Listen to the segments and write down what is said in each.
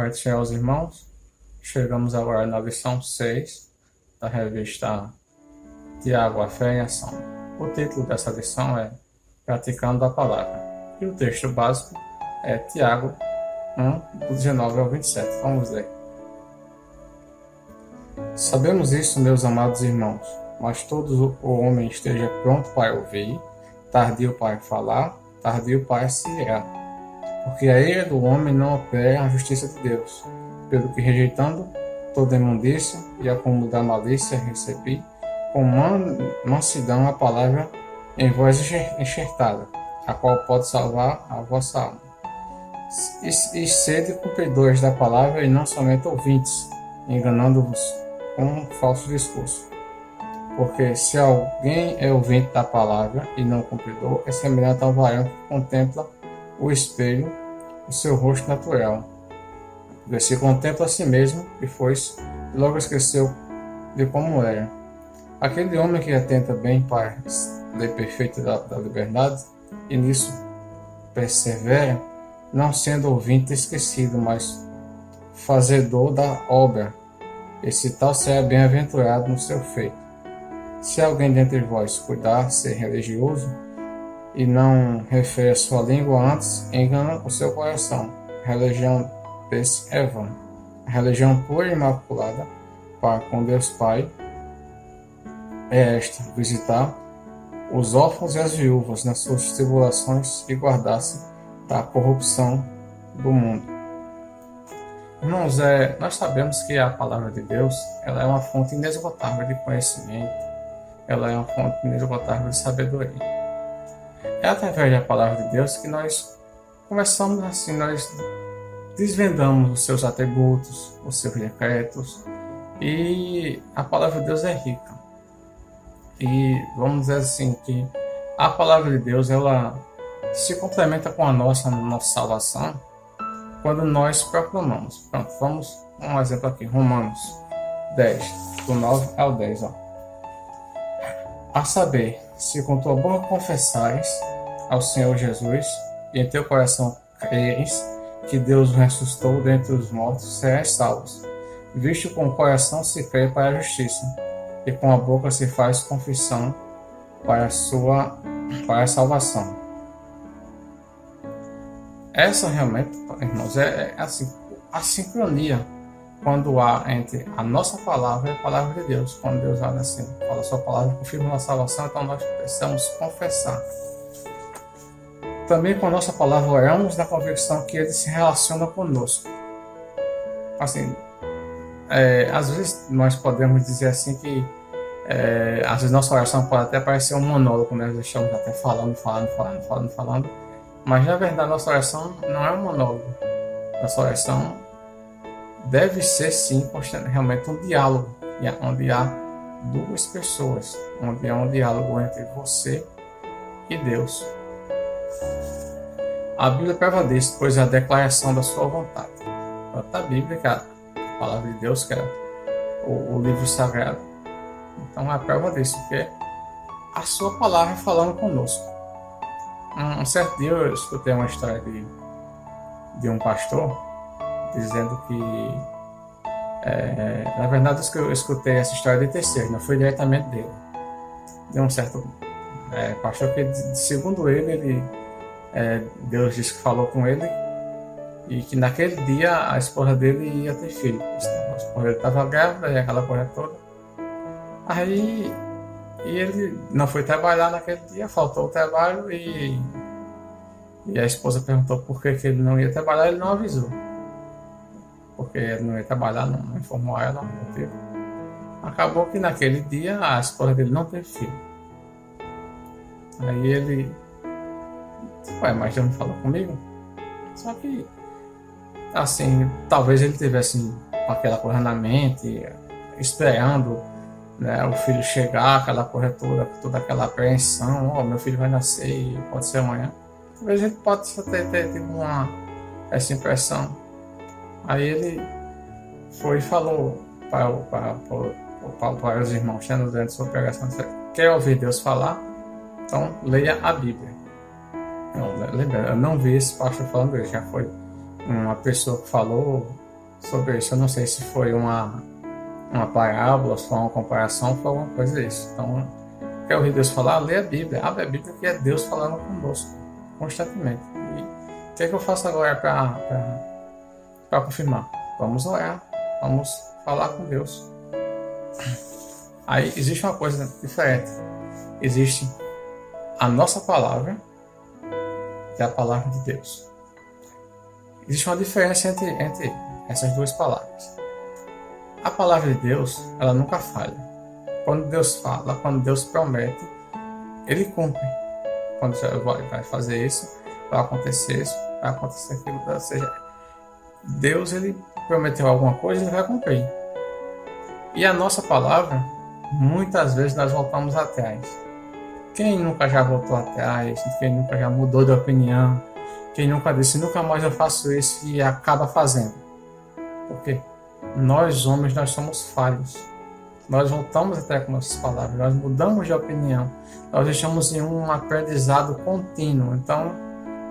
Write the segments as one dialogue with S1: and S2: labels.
S1: Pai do Senhor aos irmãos. Chegamos agora na lição 6 da revista Tiago, a Fé em Ação. O título dessa lição é Praticando a Palavra. E o texto básico é Tiago 1, do 19 ao 27. Vamos ler. Sabemos isso, meus amados irmãos, mas todo o homem esteja pronto para ouvir, tardio para falar, tardio para se irar. Porque a ira do homem não opera a justiça de Deus, pelo que rejeitando toda imundícia e acúmulo da malícia recebi, com mansidão a palavra em vós enxertada, a qual pode salvar a vossa alma. E sede cumpridores da palavra e não somente ouvintes, enganando-vos com um falso discurso. Porque se alguém é ouvinte da palavra e não cumpridor, é semelhante ao varão que contempla o espelho, o seu rosto natural. Porque se contempla a si mesmo e logo esqueceu de como era. Aquele homem que atenta bem para a lei perfeita da liberdade e nisso persevera, não sendo ouvinte esquecido, mas fazedor da obra, esse tal será bem-aventurado no seu feito. Se alguém dentre vós cuidar ser religioso e não refere a sua língua antes, engana o seu coração. A religião desse é vã. A religião pura e imaculada para com Deus Pai é esta: visitar os órfãos e as viúvas nas suas tribulações e guardar-se da corrupção do mundo. Irmãos, nós sabemos que a palavra de Deus ela é uma fonte inesgotável de conhecimento, ela é uma fonte inesgotável de sabedoria. É através da palavra de Deus que nós começamos assim, nós desvendamos os seus atributos, os seus decretos, e a palavra de Deus é rica. E vamos dizer assim que a palavra de Deus ela se complementa com a nossa salvação quando nós proclamamos. Pronto, vamos um exemplo aqui, Romanos 10, do 9 ao 10. A saber, se com tua boca confessares ao Senhor Jesus e em teu coração creres que Deus o ressuscitou dentre os mortos, serás salvos. Visto com o coração se crê para a justiça e com a boca se faz confissão para a salvação. Essa realmente, irmãos, é assim, a sincronia quando há entre a nossa palavra e a palavra de Deus. Quando Deus fala assim, fala a sua palavra, confirma a salvação, então nós precisamos confessar. Também com a nossa palavra oramos na convicção que Ele se relaciona conosco. Assim, às vezes nós podemos dizer assim que às vezes nossa oração pode até parecer um monólogo, né? Nós estamos até falando, mas na verdade nossa oração não é um monólogo. Nossa oração deve ser sim realmente um diálogo, onde há duas pessoas, onde há um diálogo entre você e Deus. A Bíblia prova disso, pois é a declaração da sua vontade. A Bíblia, que é a palavra de Deus, que é o livro sagrado. Então é a prova disso, que é a sua palavra falando conosco. Um certo dia eu escutei uma história de um pastor dizendo que na verdade eu escutei essa história de terceiro, não foi diretamente dele, de um certo pastor que, segundo ele Deus disse que falou com ele e que naquele dia a esposa dele ia ter filho. A esposa dele estava grávida e aquela coisa toda. Aí ele não foi trabalhar naquele dia, faltou o trabalho e a esposa perguntou por que ele não ia trabalhar, ele não avisou. Porque ele não ia trabalhar, não informou ela, não motivo. Acabou que naquele dia a esposa dele não teve filho. Aí ele disse, mas Deus não falou comigo? Só que, assim, talvez ele tivesse com aquela coisa na mente, esperando, né, o filho chegar, aquela coisa toda aquela apreensão, meu filho vai nascer, pode ser amanhã. Talvez a gente pode ter tido essa impressão. Aí ele foi e falou para os irmãos, durante sua pregação, quer ouvir Deus falar? Então leia a Bíblia. Eu não vi esse pastor falando isso, já foi uma pessoa que falou sobre isso. Eu não sei se foi uma parábola, se foi uma comparação, foi alguma coisa disso. Então, quer ouvir Deus falar? Lê a Bíblia. Abre a Bíblia, que é Deus falando conosco, constantemente. E o que é que eu faço agora para confirmar? Vamos orar, vamos falar com Deus. Aí existe uma coisa diferente. Existe a nossa palavra, que é a palavra de Deus. Existe uma diferença entre essas duas palavras. A palavra de Deus, ela nunca falha. Quando Deus fala, quando Deus promete, Ele cumpre. Quando você vai fazer isso, vai acontecer isso, vai acontecer aquilo. Ou seja, Deus, Ele prometeu alguma coisa, Ele vai cumprir. E a nossa palavra, muitas vezes nós voltamos atrás. Quem nunca já voltou atrás? Quem nunca já mudou de opinião? Quem nunca disse, nunca mais eu faço isso e acaba fazendo? Por quê? Nós, homens, nós somos falhos. Nós voltamos até com nossas palavras, nós mudamos de opinião. Nós estamos em um aprendizado contínuo. Então,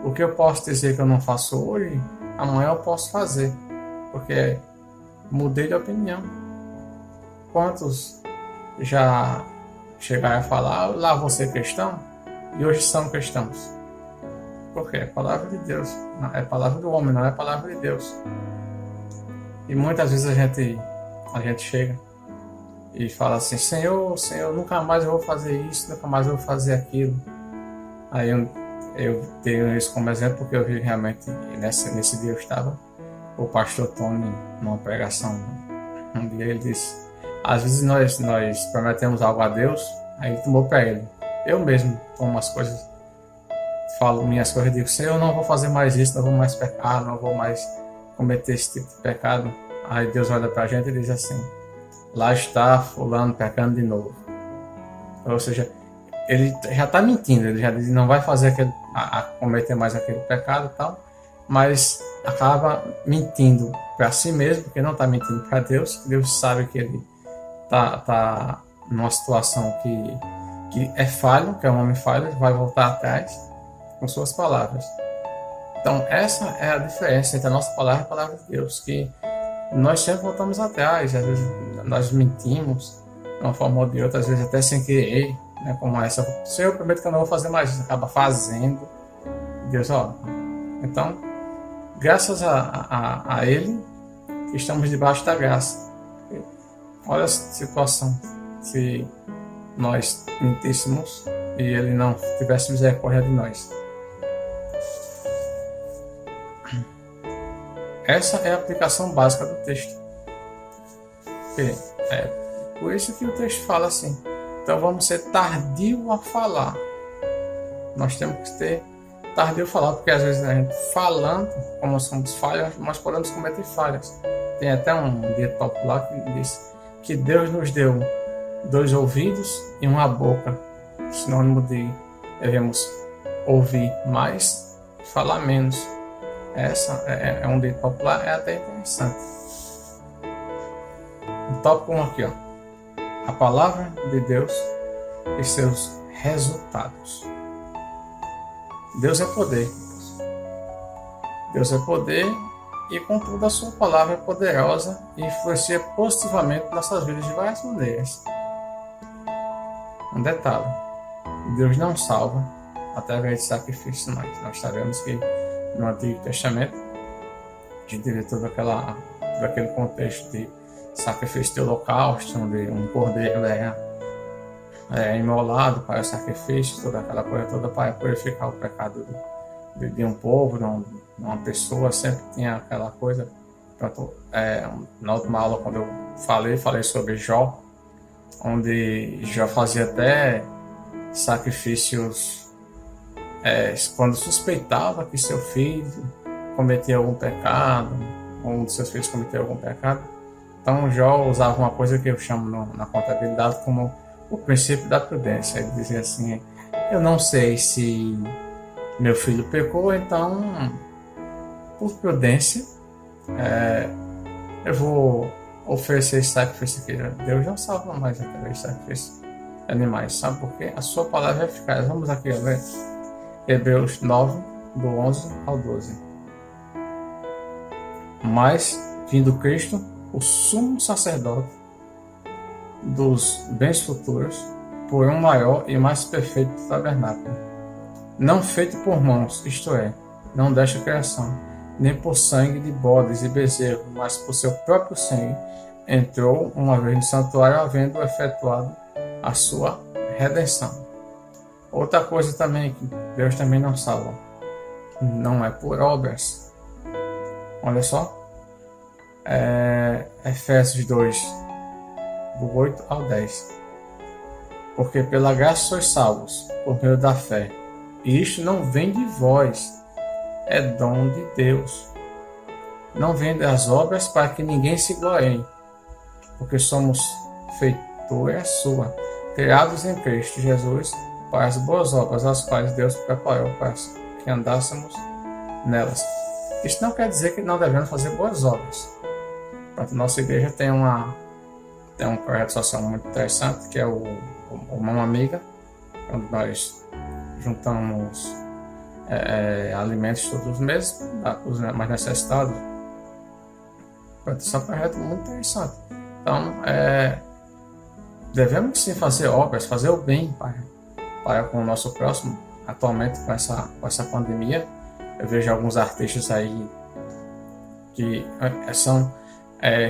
S1: o que eu posso dizer que eu não faço hoje, amanhã eu posso fazer. Porque mudei de opinião. Quantos já chegaram a falar, lá vou ser cristão, e hoje são cristãos? Porque é a palavra de Deus, não é a palavra do homem, não é a palavra de Deus. E muitas vezes a gente chega e fala assim, Senhor, nunca mais eu vou fazer isso, nunca mais eu vou fazer aquilo. Aí eu tenho isso como exemplo porque eu vi realmente, nesse dia eu estava, o pastor Tony, numa pregação, um dia ele disse, às vezes nós prometemos algo a Deus, aí ele tomou para ele. Eu mesmo tomo umas coisas, falo minhas coisas, digo, Senhor, eu não vou fazer mais isso, não vou mais pecar, não vou mais cometer esse tipo de pecado. Aí Deus olha pra gente e diz assim, lá está fulano pecando de novo. Ou seja, ele já está mentindo, ele já diz, não vai fazer cometer mais aquele pecado e tal, mas acaba mentindo para si mesmo, porque não está mentindo para Deus. Deus sabe que ele tá numa situação que é falho, que é um homem falho, vai voltar atrás com suas palavras. Então essa é a diferença entre a nossa palavra e a palavra de Deus, que nós sempre voltamos atrás, às vezes nós mentimos de uma forma ou de outra, às vezes até sem querer, né, como essa, Senhor, eu prometo que eu não vou fazer mais isso, acaba fazendo. Deus, então, graças a Ele, estamos debaixo da graça. Olha a situação, se nós mentíssemos e Ele não tivesse misericórdia de nós. Essa é a aplicação básica do texto. É por isso que o texto fala assim. Então vamos ser tardio a falar. Nós temos que ter tardio a falar, porque às vezes a gente falando, como nós somos falhas, nós podemos cometer falhas. Tem até um dito popular que diz que Deus nos deu 2 ouvidos e uma boca. Sinônimo de devemos ouvir mais, falar menos. Essa é um dito popular, é até interessante. O tópico 1 aqui, a palavra de Deus e seus resultados. Deus é poder. Deus é poder e, contudo, a sua palavra é poderosa e influencia positivamente nossas vidas de várias maneiras. Um detalhe, Deus não salva através de sacrifícios humanos. Nós sabemos que no Antigo Testamento a gente vê todo aquele contexto de sacrifício de holocausto, onde um cordeiro era imolado para o sacrifício, toda aquela coisa toda para purificar o pecado de um povo, de uma pessoa. Sempre tinha aquela coisa. Pronto, na última aula, quando eu falei sobre Jó, onde Jó fazia até sacrifícios quando suspeitava que seu filho cometia algum pecado, ou um de seus filhos cometia algum pecado. Então Jó usava uma coisa que eu chamo na contabilidade como o princípio da prudência. Ele dizia assim, eu não sei se meu filho pecou, então por prudência eu vou oferecer esse sacrifício aqui. Deus não salva mais através de sacrifício de animais, sabe por quê? A sua palavra é eficaz. Vamos aqui ler Hebreus 9, do 11 ao 12. Mas vindo Cristo, o sumo sacerdote dos bens futuros, por um maior e mais perfeito tabernáculo, não feito por mãos, isto é, não desta criação, nem por sangue de bodes e bezerros, mas por seu próprio sangue, entrou uma vez no santuário, havendo efetuado a sua redenção. Outra coisa também que Deus também não salva, não é por obras. Olha só, Efésios 2, do 8 ao 10. Porque pela graça sois salvos, por meio da fé. E isto não vem de vós, é dom de Deus. Não vem das obras para que ninguém se glorie, porque somos feitura sua, criados em Cristo Jesus, para as boas obras, as quais Deus preparou para que andássemos nelas. Isto não quer dizer que não devemos fazer boas obras. A nossa igreja tem um projeto social muito interessante, que é o Mão Amiga, onde nós juntamos alimentos todos os meses para os mais necessitados. Esse é um projeto muito interessante. Então, devemos sim fazer obras, fazer o bem para com o nosso próximo. Atualmente, com essa pandemia, eu vejo alguns artistas aí que são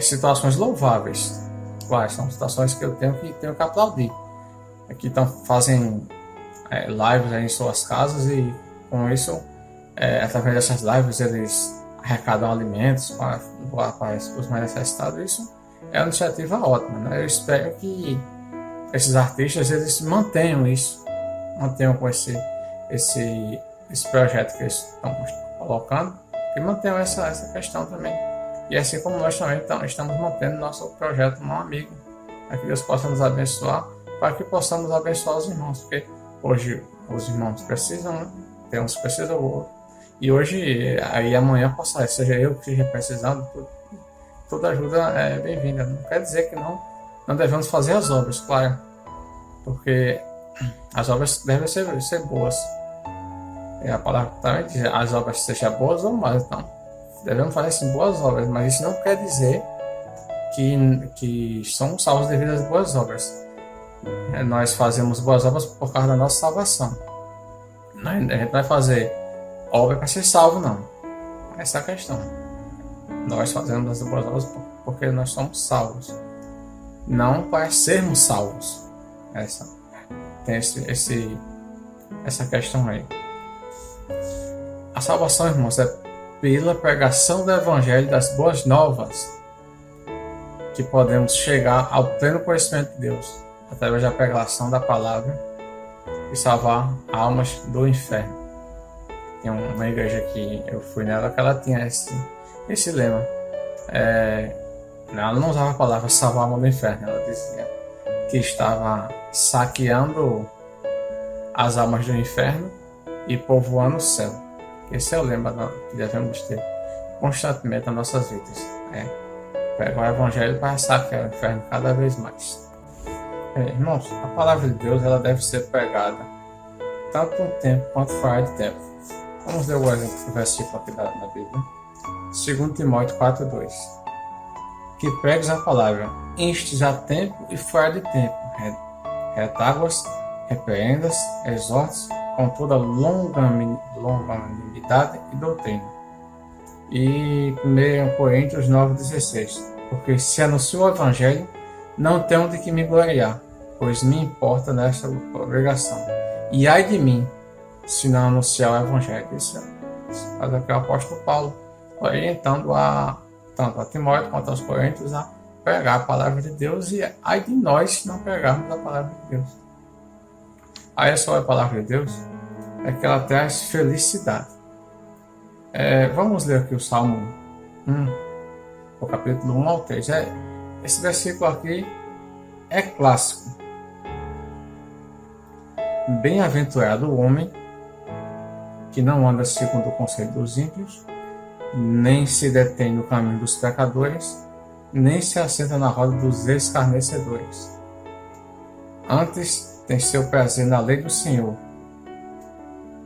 S1: situações louváveis. Claro, são situações que eu tenho que aplaudir. Aqui fazem lives aí em suas casas e com isso, através dessas lives, eles arrecadam alimentos para doar para os mais necessitados. Isso é uma iniciativa ótima, né? Eu espero que esses artistas eles mantenham com esse projeto que eles estão colocando, e mantenham essa questão também. E assim como nós também estamos mantendo nosso projeto Mão Amiga, para que Deus possa nos abençoar, para que possamos abençoar os irmãos, porque hoje os irmãos precisam, né? Tem uns que precisam do outro. E hoje, aí amanhã, seja eu que esteja precisando, toda ajuda é bem-vinda. Não quer dizer que não devemos fazer as obras, claro, porque as obras devem ser boas. E a palavra também diz, as obras sejam boas ou más, então devemos fazer sim boas obras, mas isso não quer dizer que somos salvos devido às boas obras. Nós fazemos boas obras por causa da nossa salvação. A gente vai fazer obra para ser salvo, não. Essa é a questão. Nós fazemos as boas obras porque nós somos salvos, não para sermos salvos. Tem essa questão aí. A salvação, irmãos, é pela pregação do Evangelho das Boas Novas que podemos chegar ao pleno conhecimento de Deus, através da pregação da palavra e salvar almas do inferno. Tem uma igreja que eu fui nela que ela tinha esse lema. Ela não usava a palavra salvar a alma do inferno, ela dizia que estava saqueando as almas do inferno e povoando o céu. Esse é o lema que devemos ter constantemente nas nossas vidas. Pegar o Evangelho para saquear o inferno cada vez mais. Irmãos, a palavra de Deus ela deve ser pregada tanto no tempo quanto fora de tempo. Vamos ler o exemplo do versículo aqui na Bíblia. 2 Timóteo 4:2. Que pregues a palavra, instes a tempo e fora de tempo, retáguas, repreendas, exortes, com toda longanimidade e doutrina. E 1 Coríntios 9:16. Porque se anuncio o Evangelho, não tenho de que me gloriar, pois me importa nesta obrigação. E ai de mim, se não anunciar o Evangelho. Isso faz aqui o apóstolo Paulo, orientando tanto a Timóteo quanto aos Coríntios a pregar a palavra de Deus, e ai de nós se não pregarmos a palavra de Deus. Aí é só a palavra de Deus, é que ela traz felicidade. Vamos ler aqui o Salmo 1, o capítulo 1 ao 3. Esse versículo aqui é clássico. Bem-aventurado o homem que não anda segundo o conselho dos ímpios, nem se detém no caminho dos pecadores, nem se assenta na roda dos escarnecedores. Antes tem seu prazer na lei do Senhor,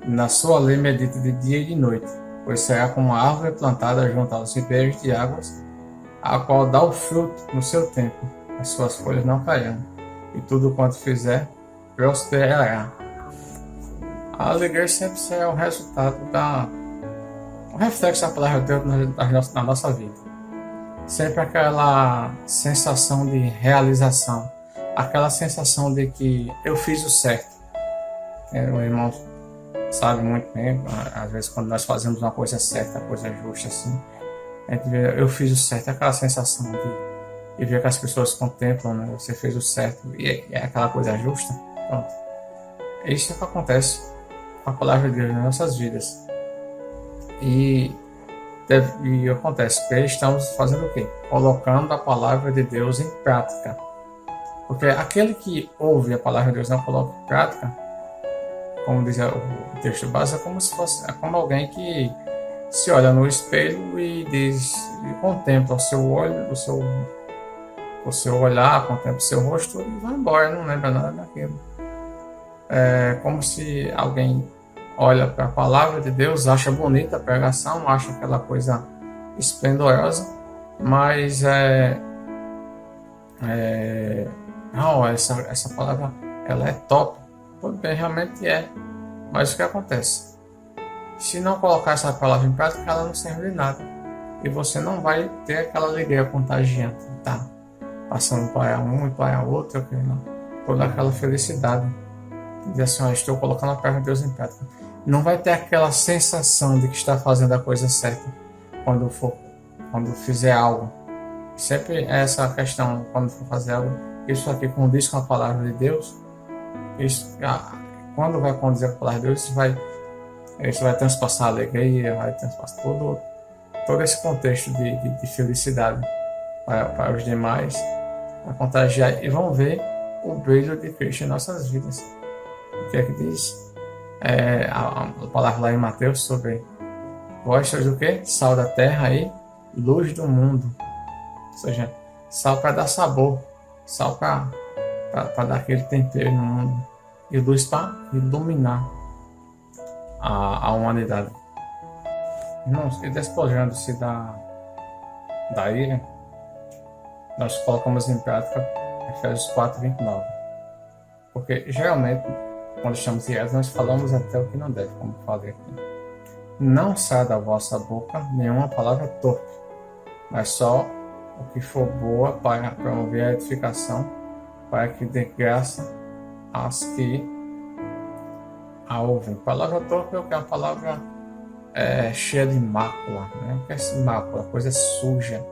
S1: na sua lei medita de dia e de noite, pois será como uma árvore plantada junto aos ribeiros de águas, a qual dá o fruto no seu tempo, as suas folhas não cairão, e tudo quanto fizer prosperará. A alegria sempre será o resultado o reflexo da palavra de Deus na nossa vida. Sempre aquela sensação de realização, aquela sensação de que eu fiz o certo. O irmão sabe muito bem, às vezes quando nós fazemos uma coisa certa, uma coisa justa assim, a gente vê, eu fiz o certo, aquela sensação de ver que as pessoas contemplam, né? Você fez o certo e é aquela coisa justa. Pronto. Isso é o que acontece com a palavra de Deus nas nossas vidas. E acontece que estamos fazendo o quê? Colocando a palavra de Deus em prática. Porque aquele que ouve a palavra de Deus e não coloca em prática, como diz o texto base, é como alguém que se olha no espelho e contempla o seu olho, o seu olhar, contempla o seu rosto e vai embora, não lembra nada daquilo. É como se alguém olha para a palavra de Deus, acha bonita a pregação, acha aquela coisa esplendorosa, mas não, essa palavra ela é top. Tudo bem, realmente é. Mas o que acontece? Se não colocar essa palavra em prática, ela não serve de nada. E você não vai ter aquela alegria contagiante, tá? Passando para um e para outro, toda aquela felicidade. Dizer assim, estou colocando a palavra de Deus em prática. Não vai ter aquela sensação de que está fazendo a coisa certa quando fizer algo. Sempre essa questão, quando for fazer algo, isso aqui condiz com a palavra de Deus. Quando vai condizer com a palavra de Deus, isso vai transpassar a alegria, vai transpassar todo esse contexto de felicidade para os demais, vai contagiar e vão ver o brilho de Cristo em nossas vidas. O que é que diz? A palavra lá em Mateus sobre vós sois o quê? Sal da terra e luz do mundo. Ou seja, sal para dar sabor, sal para dar aquele tempero no mundo, e luz para iluminar a humanidade. Irmãos, e despojando-se da ira, nós colocamos em prática Efésios 4:29. Porque geralmente, quando estamos irados, nós falamos até o que não deve, como falei aqui. Não saia da vossa boca nenhuma palavra torpe, mas só o que for boa para promover a edificação, para que dê graça às que a ouvem. Palavra torpe é o que? A palavra cheia de mácula, né? O que é essa mácula? Coisa suja.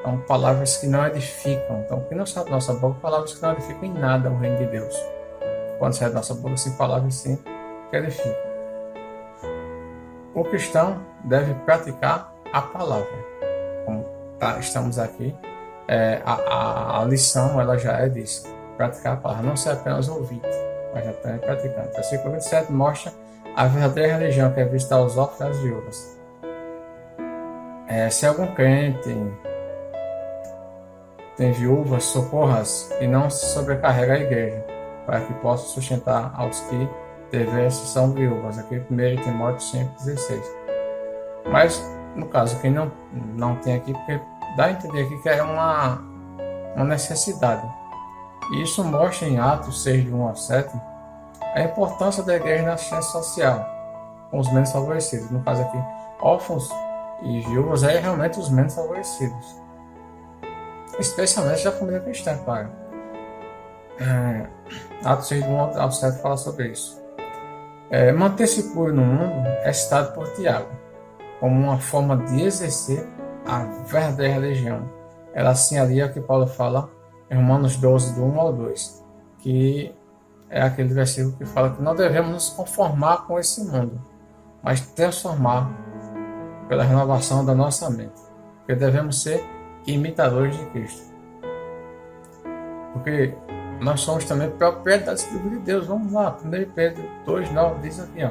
S1: Então, palavras que não edificam. Então, o que não sai da nossa boca, palavras que não edificam em nada o reino de Deus. Quando sai da nossa boca, sim, palavras sim que edificam. O cristão deve praticar a palavra. Como estamos aqui, a lição ela já é disso. Praticar a palavra. Não ser apenas ouvir, mas já também praticando. Versículo 27 mostra a verdadeira religião, que é visitar os órfãos e as viúvas. Se algum crente tem viúvas, socorras e não se sobrecarrega a igreja, para que possa sustentar aos que deveres são viúvas. Aqui 1 Timóteo 5,16. Mas, no caso, quem não tem aqui, porque dá a entender aqui que é uma necessidade. E isso mostra em Atos 6:1-7 a importância da igreja na assistência social com os menos favorecidos. No caso aqui, órfãos e viúvas é realmente os menos favorecidos, especialmente da família cristã, claro. Atos 6:1-7 fala sobre isso. Manter-se puro no mundo é citado por Tiago como uma forma de exercer a verdadeira religião. Ela assim alia o que Paulo fala em Romanos 12, do 1 ao 2, que é aquele versículo que fala que não devemos nos conformar com esse mundo, mas transformar pela renovação da nossa mente, porque devemos ser imitadores de Cristo. Porque nós somos também propriedades de Deus. Vamos lá, 1 Pedro 2:9 diz aqui,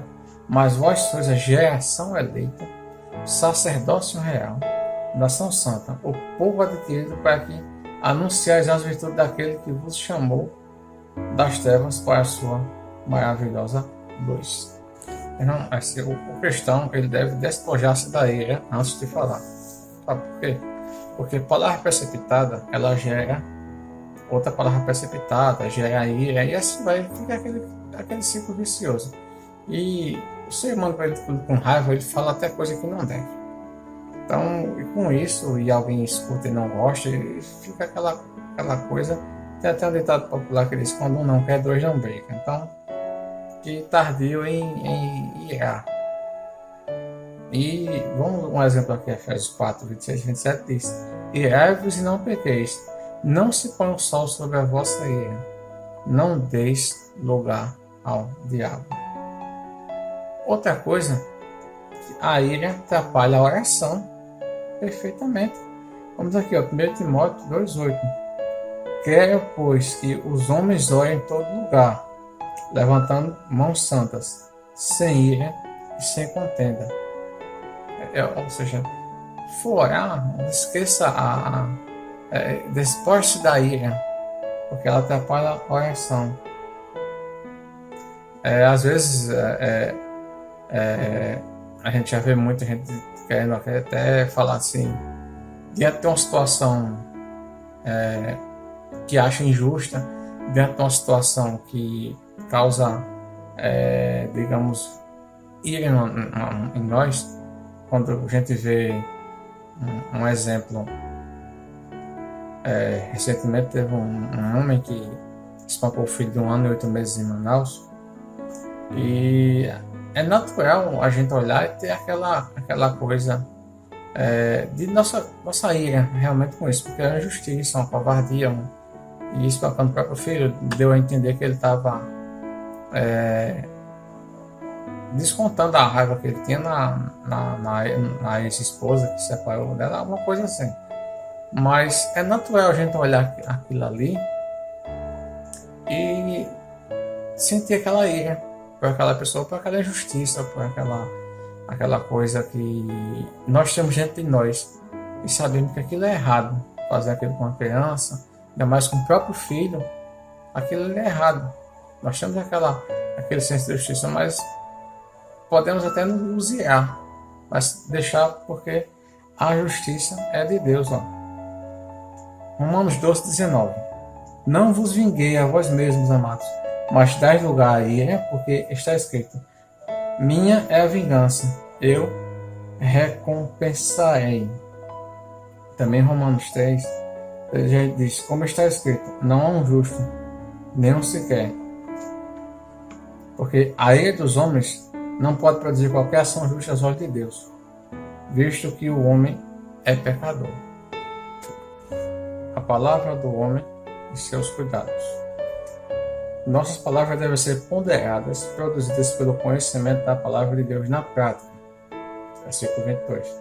S1: mas vós sois a geração eleita, sacerdócio real, nação santa, o povo adquirido, para que anunciais as virtudes daquele que vos chamou das trevas para a sua maravilhosa luz. Então, o cristão ele deve despojar-se da ira antes de falar. Sabe por quê? Porque palavra precipitada, ela gera outra palavra precipitada, gera ira, e assim vai, fica aquele ciclo vicioso. E o ser humano, com raiva, ele fala até coisa que não deve. Então, e com isso, e alguém escuta e não gosta, e fica aquela coisa. Tem até um ditado popular que diz: quando um não quer, dois não brigam. Então, que tardio em irar. E vamos um exemplo aqui, Efésios 4, 26 e 27 diz: irai-vos e não pequeis, não se põe o sol sobre a vossa ira, não deis lugar ao diabo. Outra coisa, a ira atrapalha a oração perfeitamente. Vamos aqui, ó, 1 Timóteo 2,8. Quero, pois, que os homens orem em todo lugar, levantando mãos santas, sem ira e sem contenda. Ou seja, for orar, não esqueça desposte da ira, porque ela atrapalha a oração. Às vezes a gente já vê muita gente querendo até falar assim, diante de uma situação que acha injusta, diante de uma situação que causa, digamos, ira em nós. Quando a gente vê um exemplo, recentemente teve um homem que espancou o filho de 1 ano e 8 meses em Manaus, e é natural a gente olhar e ter aquela coisa de nossa ira realmente com isso, porque é uma injustiça, uma covardia, e espancando o próprio filho deu a entender que ele estava descontando a raiva que ele tinha na ex-esposa que separou dela, alguma coisa assim. Mas é natural a gente olhar aquilo ali e sentir aquela ira por aquela pessoa, por aquela injustiça, por aquela coisa que nós temos dentro de nós e sabemos que aquilo é errado. Fazer aquilo com uma criança, ainda mais com o próprio filho, aquilo é errado. Nós temos aquele senso de justiça, mas podemos até nos irar, mas deixar, porque a justiça é de Deus. Romanos 12:19. Não vos vinguei a vós mesmos, amados, mas dai lugar à ira, porque está escrito: minha é a vingança, eu recompensarei. Também Romanos 3, ele já diz: como está escrito, não há um justo, nem um sequer. Porque a ira dos homens não pode produzir qualquer ação justa aos olhos de Deus, visto que o homem é pecador. A palavra do homem e seus cuidados. Nossas palavras devem ser ponderadas, produzidas pelo conhecimento da palavra de Deus na prática. Versículo 22.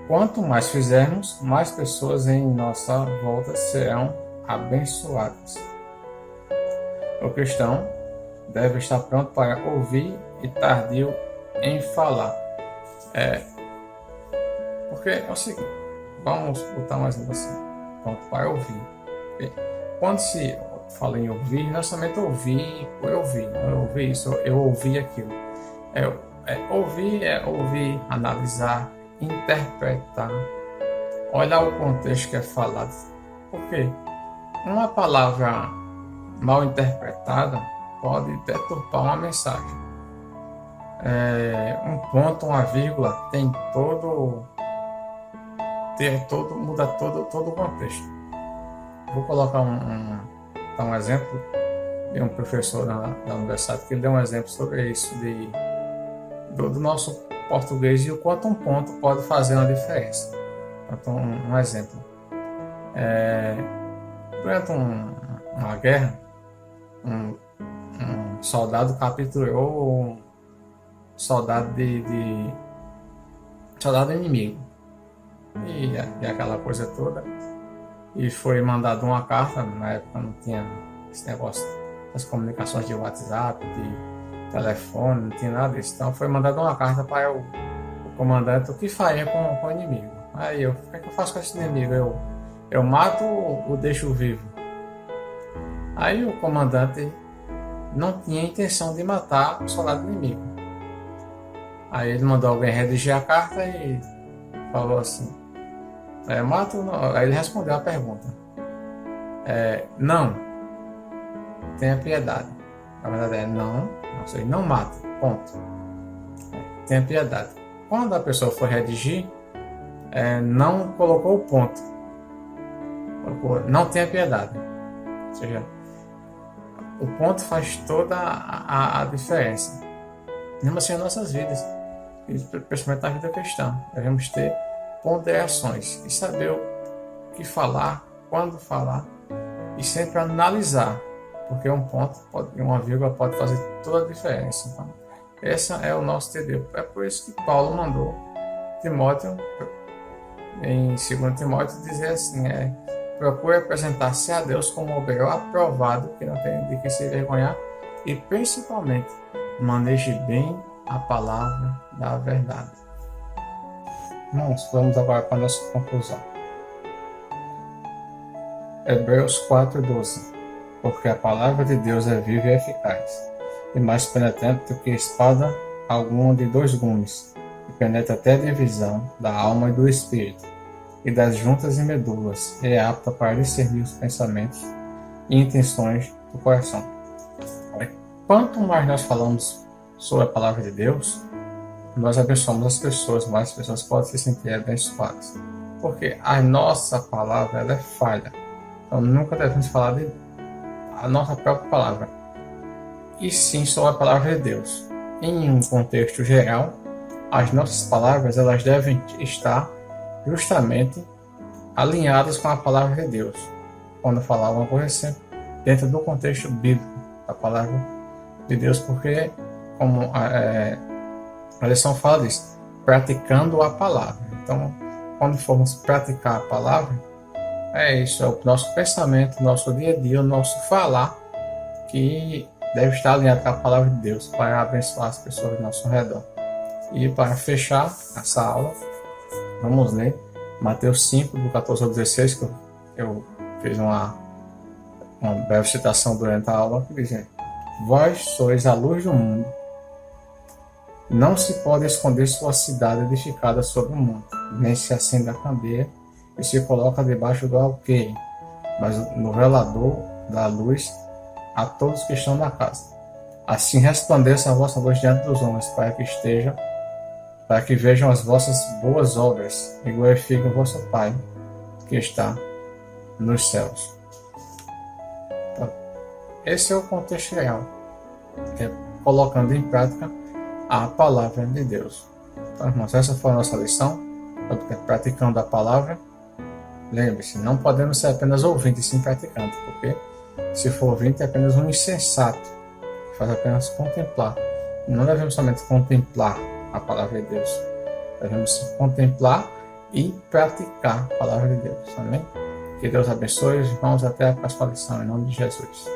S1: Quanto mais fizermos, mais pessoas em nossa volta serão abençoadas. O cristão deve estar pronto para ouvir e tardio em falar. Porque é o seguinte, vamos botar mais um assim, pronto para ouvir. Quando se fala em ouvir, não é somente ouvir por ouvir, eu ouvi isso, eu ouvi aquilo. Ouvir, analisar, interpretar, olhar o contexto que é falado. Porque uma palavra mal interpretada pode deturpar uma mensagem. Um ponto, uma vírgula muda todo o contexto. Vou colocar um exemplo de um professor da universidade que ele deu um exemplo sobre isso do nosso português e o quanto um ponto pode fazer uma diferença. Então, um exemplo. Durante uma guerra, um soldado capturou um soldado soldado inimigo e aquela coisa toda, e foi mandado uma carta. Na época não tinha esse negócio das comunicações de WhatsApp, de telefone, não tinha nada disso. Então foi mandada uma carta para o comandante o que faria com o inimigo. Aí o que é que eu faço com esse inimigo? Eu mato ou deixo vivo? Aí o comandante não tinha intenção de matar o soldado inimigo. Aí ele mandou alguém redigir a carta e falou assim: Mato não. Aí ele respondeu a pergunta. Não, tenha piedade. Na verdade não, ou seja, não mata, ponto. Tenha piedade. Quando a pessoa for redigir, não colocou o ponto. Colocou, não tenha piedade. Ou seja, o ponto faz toda a diferença. Mesmo assim, em nossas vidas, principalmente na vida cristã, devemos ter ponderações e saber o que falar, quando falar e sempre analisar, porque um ponto, uma vírgula pode fazer toda a diferença. Então, esse é o nosso TD. É por isso que Paulo mandou Timóteo, em 2 Timóteo, dizer assim: procure apresentar-se a Deus como um obreiro aprovado, que não tem de que se envergonhar, e principalmente maneje bem a palavra da verdade. Vamos agora para a nossa conclusão. Hebreus 4:12. Porque a palavra de Deus é viva e eficaz, e mais penetrante do que espada alguma de 2 gumes, e penetra até a divisão da alma e do espírito, e das juntas e medulas, e é apta para discernir os pensamentos e intenções do coração. Quanto mais nós falamos sobre a palavra de Deus, nós abençoamos as pessoas, mais as pessoas podem se sentir abençoadas. Porque a nossa palavra ela é falha. Então nunca devemos falar de a nossa própria palavra, e sim sobre a palavra de Deus. Em um contexto geral, as nossas palavras elas devem estar justamente alinhadas com a palavra de Deus. Quando falar alguma coisa, sempre dentro do contexto bíblico da palavra de Deus, porque como a lição fala disso, praticando a palavra. Então, quando formos praticar a palavra, isso, é o nosso pensamento, o nosso dia a dia, o nosso falar, que deve estar alinhado com a palavra de Deus para abençoar as pessoas ao nosso redor. E para fechar essa aula, vamos ler Mateus 5, do 14 ao 16, que eu fiz uma breve citação durante a aula, que diz: vós sois a luz do mundo. Não se pode esconder sua cidade edificada sobre o monte, nem se acende a candeia e se coloca debaixo do alqueire, mas no velador da luz a todos que estão na casa. Assim resplandeça a vossa luz diante dos homens, para que vejam as vossas boas obras e glorifiquem o vosso Pai que está nos céus. Então, esse é o contexto real, colocando em prática a palavra de Deus. Então, irmãos, essa foi a nossa lição, praticando a palavra. Lembre-se, não podemos ser apenas ouvintes, sim praticantes, porque se for ouvinte é apenas um insensato, que faz apenas contemplar. Não devemos somente contemplar a palavra de Deus, devemos contemplar e praticar a palavra de Deus. Amém? Que Deus abençoe os irmãos, até a próxima lição, em nome de Jesus.